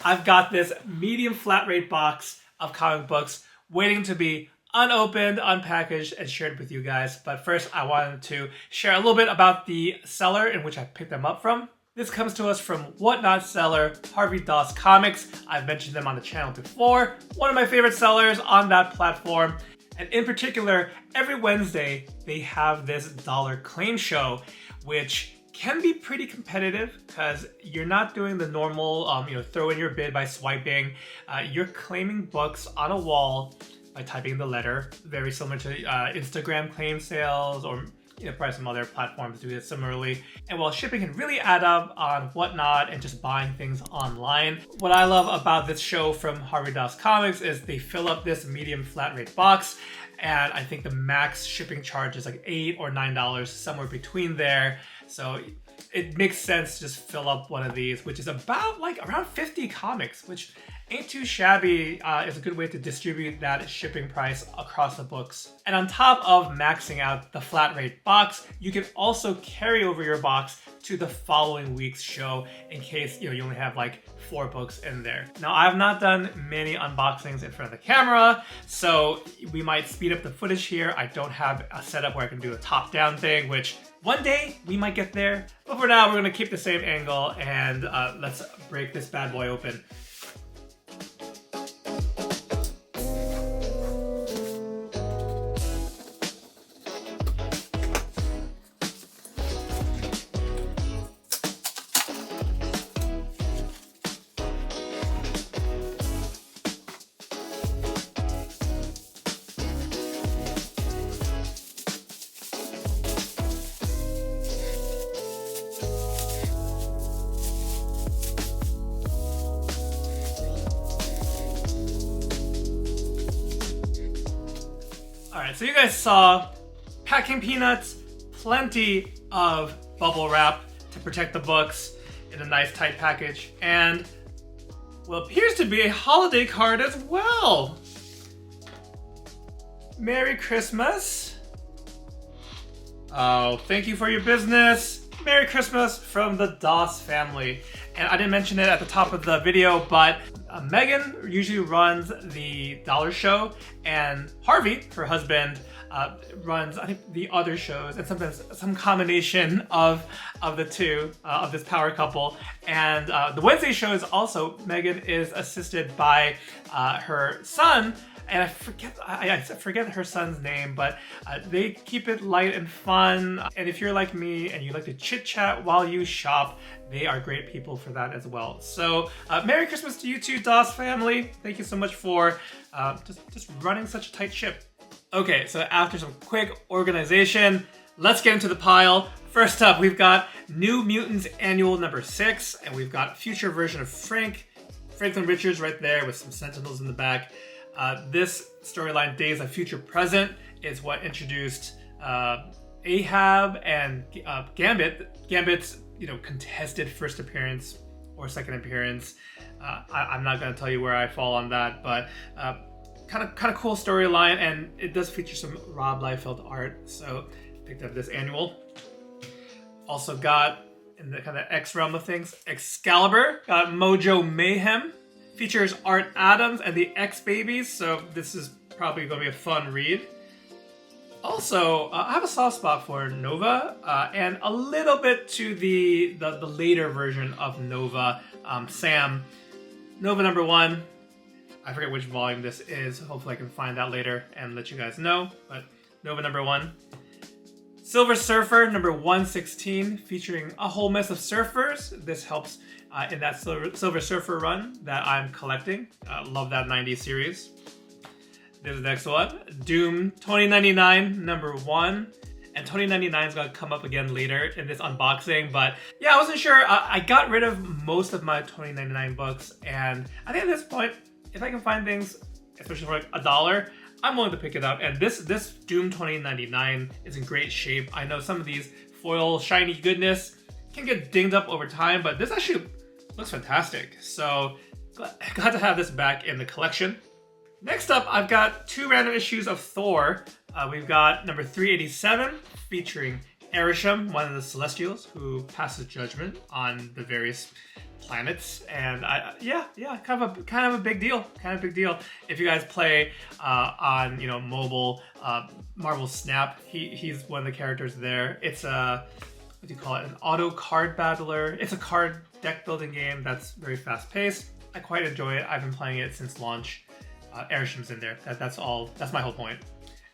I've got this medium flat rate box of comic books waiting to be unopened, unpackaged, and shared with you guys. But first, I wanted to share a little bit about the seller in which I picked them up from. This comes to us from Whatnot seller Harvey Comics. I've mentioned them on the channel before. One of my favorite sellers on that platform. And in particular, every Wednesday, they have this dollar claim show, which can be pretty competitive because you're not doing the normal, throw in your bid by swiping. You're claiming books on a wall by typing the letter, very similar to Instagram claim sales or probably some other platforms do this similarly. And while shipping can really add up on Whatnot and just buying things online, what I love about this show from Harvey Comics is they fill up this medium flat rate box, and I think the max shipping charge is like $8 or $9, somewhere between there. So it makes sense to just fill up one of these, which is about around 50 comics, which ain't too shabby. Is a good way to distribute that shipping price across the books. And on top of maxing out the flat rate box, you can also carry over your box to the following week's show in case you only have 4 books in there. Now, I have not done many unboxings in front of the camera, so we might speed up the footage here. I don't have a setup where I can do a top-down thing, which one day we might get there. But for now, we're gonna keep the same angle and let's break this bad boy open. Alright, so you guys saw packing peanuts, plenty of bubble wrap to protect the books in a nice tight package, and what appears to be a holiday card as well. Merry Christmas. Oh, thank you for your business. Merry Christmas from the Doss family. And I didn't mention it at the top of the video, but Megan usually runs the dollar show, and Harvey, her husband, runs, I think, the other shows, and sometimes some combination of the two, of this power couple. And the Wednesday show is also, Megan is assisted by her son, and I forget her son's name, but they keep it light and fun. And if you're like me and you like to chit chat while you shop, they are great people for that as well. So Merry Christmas to you too, Doss family. Thank you so much for just running such a tight ship. Okay, so after some quick organization, let's get into the pile. First up, we've got New Mutants Annual number 6, and we've got future version of Franklin Richards right there with some Sentinels in the back. This storyline, Days of Future Present, is what introduced Ahab and Gambit. Gambit's contested first appearance or second appearance. I'm not going to tell you where I fall on that, but kind of cool storyline, and it does feature some Rob Liefeld art, so picked up this annual. Also got, in the kind of X realm of things, Excalibur, got Mojo Mayhem, features Art Adams and the X-Babies, so this is probably going to be a fun read. Also, I have a soft spot for Nova, and a little bit to the later version of Nova, Sam. Nova number 1, I forget which volume this is, hopefully I can find that later and let you guys know, but Nova number 1. Silver Surfer number 116, featuring a whole mess of surfers. This helps in that Silver Surfer run that I'm collecting. Love that 90s series. There's the next one, Doom 2099 number 1. And 2099 is going to come up again later in this unboxing, but yeah, I wasn't sure. I got rid of most of my 2099 books, and I think at this point, if I can find things, especially for $1, I'm willing to pick it up. And this Doom 2099 is in great shape. I know some of these foil shiny goodness can get dinged up over time, but this actually looks fantastic. So glad to have this back in the collection. Next up, I've got 2 random issues of Thor. We've got number 387 featuring Erisham, one of the Celestials, who passes judgment on the various planets, and kind of a big deal. If you guys play on mobile, Marvel Snap, he's one of the characters there. It's a what do you call it? An auto card battler. It's a card deck building game that's very fast paced. I quite enjoy it. I've been playing it since launch. Erisham's in there. That's all. That's my whole point.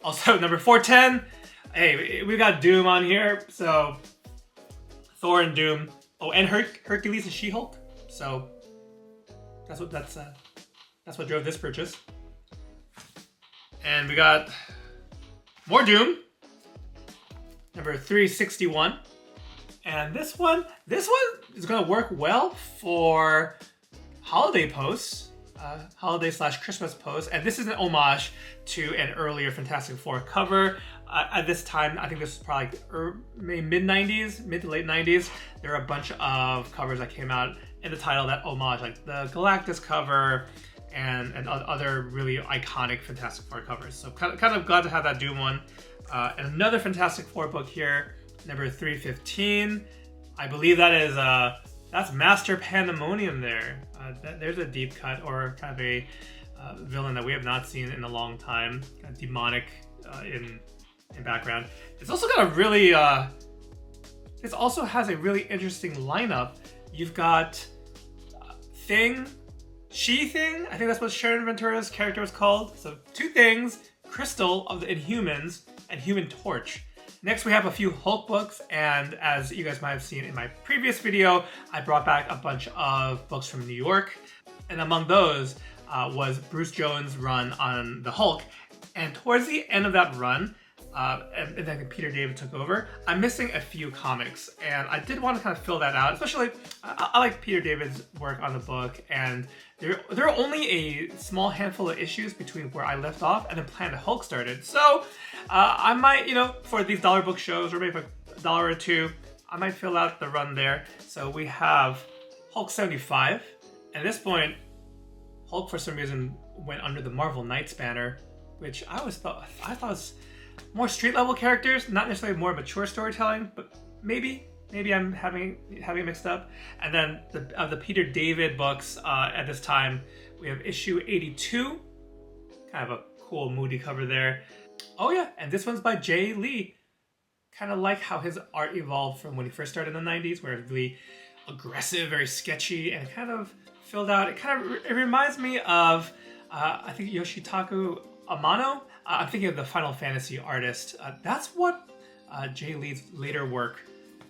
Also, number 410. Hey, we got Doom on here. So Thor and Doom. Oh, and Hercules and She-Hulk. So that's what drove this purchase. And we got more Doom. Number 361. And this one is gonna work well for holiday posts. Holiday/Christmas posts, and this is an homage to an earlier Fantastic Four cover. At this time, I think this was probably mid-90s, mid to late 90s. There are a bunch of covers that came out in the title that homage, like the Galactus cover and other really iconic Fantastic Four covers. So kind of glad to have that Doom one. And another Fantastic Four book here, number 315. I believe that is that's Master Pandemonium there. There's a deep cut, or kind of a villain that we have not seen in a long time. Kind of demonic in background. It's also got a really this also has a really interesting lineup. You've got Thing, She-Thing. I think that's what Sharon Ventura's character was called. So two Things, Crystal of the Inhumans, and Human Torch. Next, we have a few Hulk books, and as you guys might have seen in my previous video, I brought back a bunch of books from New York, and among those was Bruce Jones' run on the Hulk. And towards the end of that run, and I think Peter David took over, I'm missing a few comics, and I did want to kind of fill that out. Especially, I like Peter David's work on the book, and there are only a small handful of issues between where I left off and then Planet Hulk started. So I might, for these dollar book shows, or maybe a dollar or two, I might fill out the run there. So we have Hulk 75. At this point, Hulk for some reason went under the Marvel Knights banner, which I thought was more street level characters, not necessarily more mature storytelling, but maybe I'm having it mixed up. And then the Peter David books at this time, we have issue 82, kind of a cool moody cover there. Oh yeah, and this one's by Jay Lee. Kind of like how his art evolved from when he first started in the 90s, where it was really aggressive, very sketchy, and kind of filled out. It reminds me of I think Yoshitaka Amano. I'm thinking of the Final Fantasy artist. That's what Jay Lee's later work.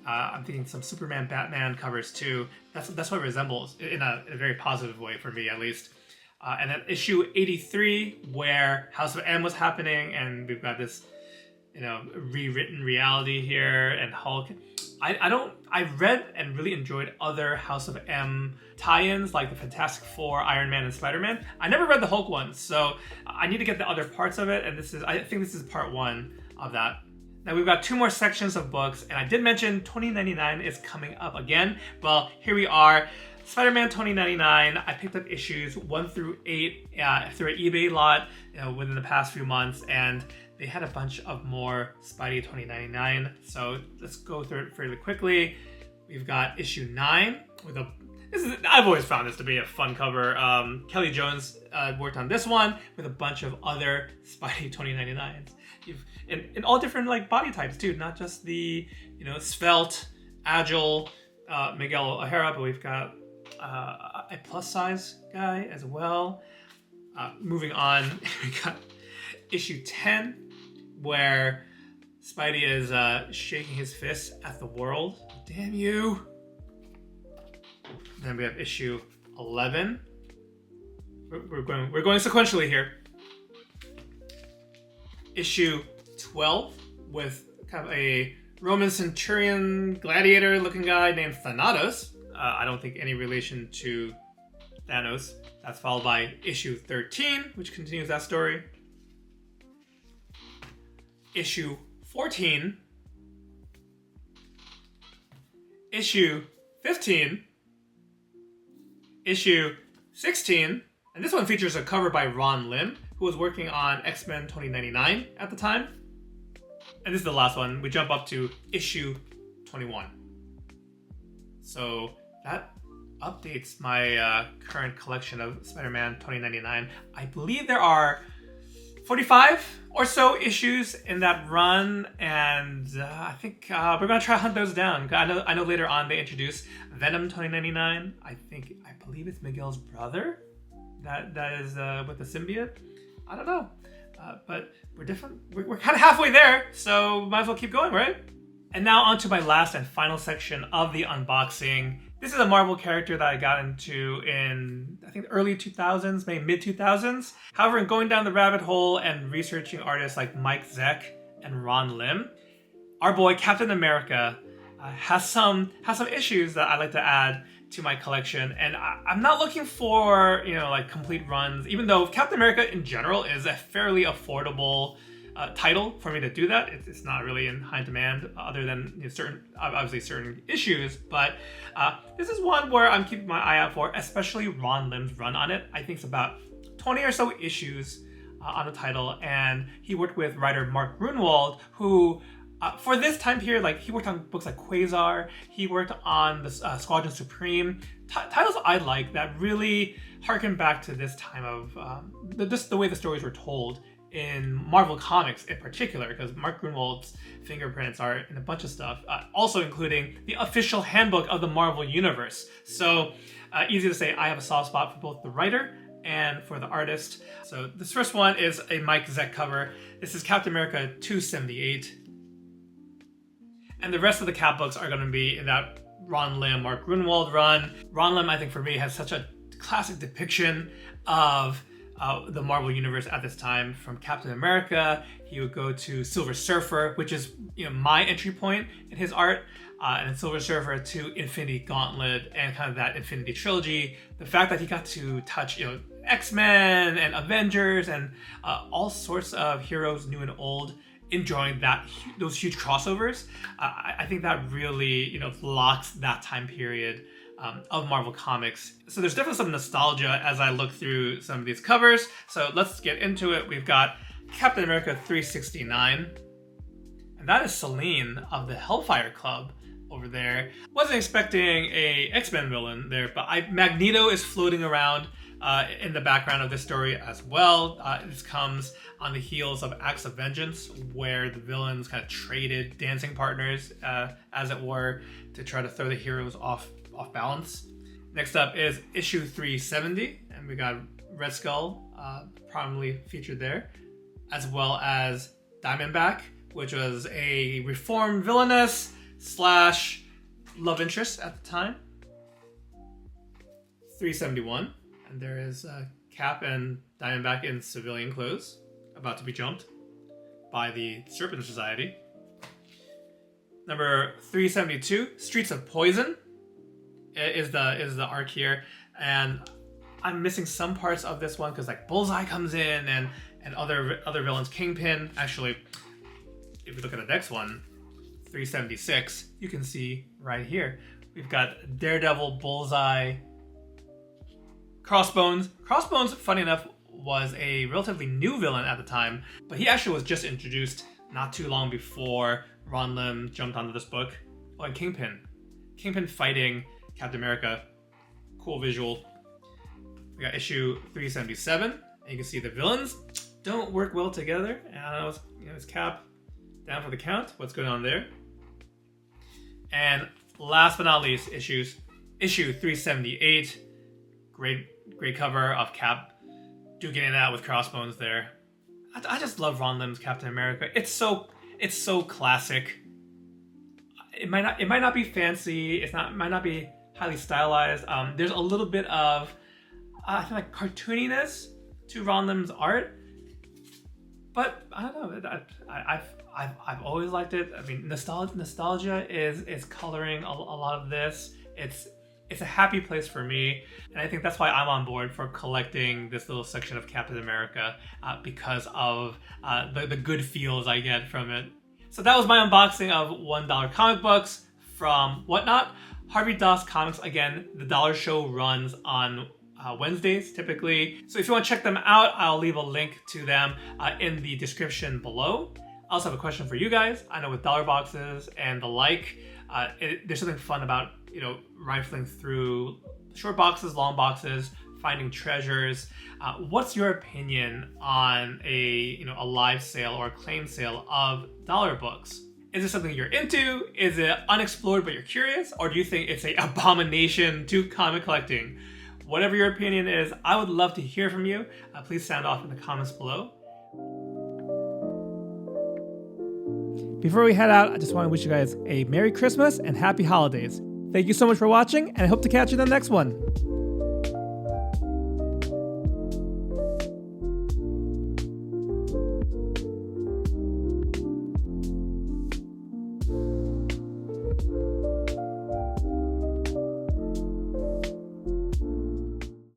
I'm thinking some Superman, Batman covers too. That's what it resembles in a very positive way for me, at least. And then issue 83, where House of M was happening, and we've got this, rewritten reality here, and Hulk. I read and really enjoyed other House of M tie-ins, like the Fantastic Four, Iron Man, and Spider-Man. I never read the Hulk one, so I need to get the other parts of it, and I think this is part one of that. Now we've got two more sections of books, and I did mention 2099 is coming up again. Well, here we are. Spider-Man 2099, I picked up issues 1 through 8 through an eBay lot within the past few months, and they had a bunch of more Spidey 2099. So let's go through it fairly quickly. We've got issue 9 with I've always found this to be a fun cover. Kelly Jones worked on this one with a bunch of other Spidey 2099s. In all different body types too, not just the svelte, agile Miguel O'Hara, but we've got a plus size guy as well. Moving on, we got issue 10, where Spidey is shaking his fist at the world. Damn you! Then we have issue 11. We're going sequentially here. Issue 12 with kind of a Roman centurion gladiator looking guy named Thanatos. I don't think any relation to Thanos. That's followed by issue 13, which continues that story. Issue 14. Issue 15. Issue 16. And this one features a cover by Ron Lim, who was working on X-Men 2099 at the time. And this is the last one. We jump up to issue 21. So that updates my current collection of Spider-Man 2099. I believe there are 45 or so issues in that run, and I think we're gonna try to hunt those down. I know later on they introduce Venom 2099. I believe it's Miguel's brother that is with the symbiote. I don't know, but we're kind of halfway there, so might as well keep going, right? And now on to my last and final section of the unboxing. This is a Marvel character that I got into in, I think, early 2000s, maybe mid 2000s. However, in going down the rabbit hole and researching artists like Mike Zeck and Ron Lim, our boy Captain America has some issues that I'd like to add to my collection. And I'm not looking for, like complete runs, even though Captain America in general is a fairly affordable title for me to do that. It's not really in high demand other than certain issues, but this is one where I'm keeping my eye out for, especially Ron Lim's run on it. I think it's about 20 or so issues on the title, and he worked with writer Mark Grunwald, who for this time period, like he worked on books like Quasar, he worked on the Squadron Supreme, titles I like that really harken back to this time of just the way the stories were told in Marvel Comics in particular, because Mark Grunwald's fingerprints are in a bunch of stuff, also including the official handbook of the Marvel Universe. So easy to say I have a soft spot for both the writer and for the artist. So this first one is a Mike Zeck cover. This is Captain America 278. And the rest of the Cap books are going to be in that Ron Lim, Mark Grunwald run. Ron Lim, I think for me, has such a classic depiction of the Marvel Universe at this time. From Captain America, he would go to Silver Surfer, which is my entry point in his art, and then Silver Surfer to Infinity Gauntlet and kind of that Infinity Trilogy. The fact that he got to touch X-Men and Avengers and all sorts of heroes, new and old, enjoying those huge crossovers. I think that really locks that time period of Marvel Comics. So there's definitely some nostalgia as I look through some of these covers. So let's get into it. We've got Captain America 369. And that is Selene of the Hellfire Club over there. Wasn't expecting a X-Men villain there, but Magneto is floating around in the background of this story as well. This comes on the heels of Acts of Vengeance, where the villains kind of traded dancing partners, as it were, to try to throw the heroes off balance. Next up is issue 370, and we got Red Skull prominently featured there, as well as Diamondback, which was a reformed villainess / love interest at the time. 371, and there is Cap and Diamondback in civilian clothes, about to be jumped by the Serpent Society. Number 372, Streets of Poison, is the arc here, and I'm missing some parts of this one because like Bullseye comes in and other villains. Kingpin, actually, if you look at the next one, 376, you can see right here we've got Daredevil, Bullseye, Crossbones. Crossbones, funny enough, was a relatively new villain at the time, but he actually was just introduced not too long before Ron Lim jumped onto this book. Oh, and Kingpin fighting Captain America. Cool visual. We got issue 377, and you can see the villains don't work well together. And it's Cap down for the count. What's going on there? And last but not least, issue 378. Great cover of Cap duking it out with Crossbones there. I just love Ron Lim's Captain America. It's so classic. It might not be fancy. It might not be highly stylized. There's a little bit of I think like cartooniness to Ron Lim's art, but I don't know. I've always liked it. I mean, nostalgia is coloring a lot of this. It's a happy place for me, and I think that's why I'm on board for collecting this little section of Captain America, because of the good feels I get from it. So that was my unboxing of $1 comic books from Whatnot. Harvey Das Comics, again, the Dollar Show runs on Wednesdays typically. So if you want to check them out, I'll leave a link to them in the description below. I also have a question for you guys. I know with dollar boxes and the like, there's something fun about, rifling through short boxes, long boxes, finding treasures. What's your opinion on a live sale or a claim sale of dollar books? Is it something you're into? Is it unexplored but you're curious? Or do you think it's an abomination to comic collecting? Whatever your opinion is, I would love to hear from you. Please sound off in the comments below. Before we head out, I just want to wish you guys a Merry Christmas and Happy Holidays. Thank you so much for watching, and I hope to catch you in the next one.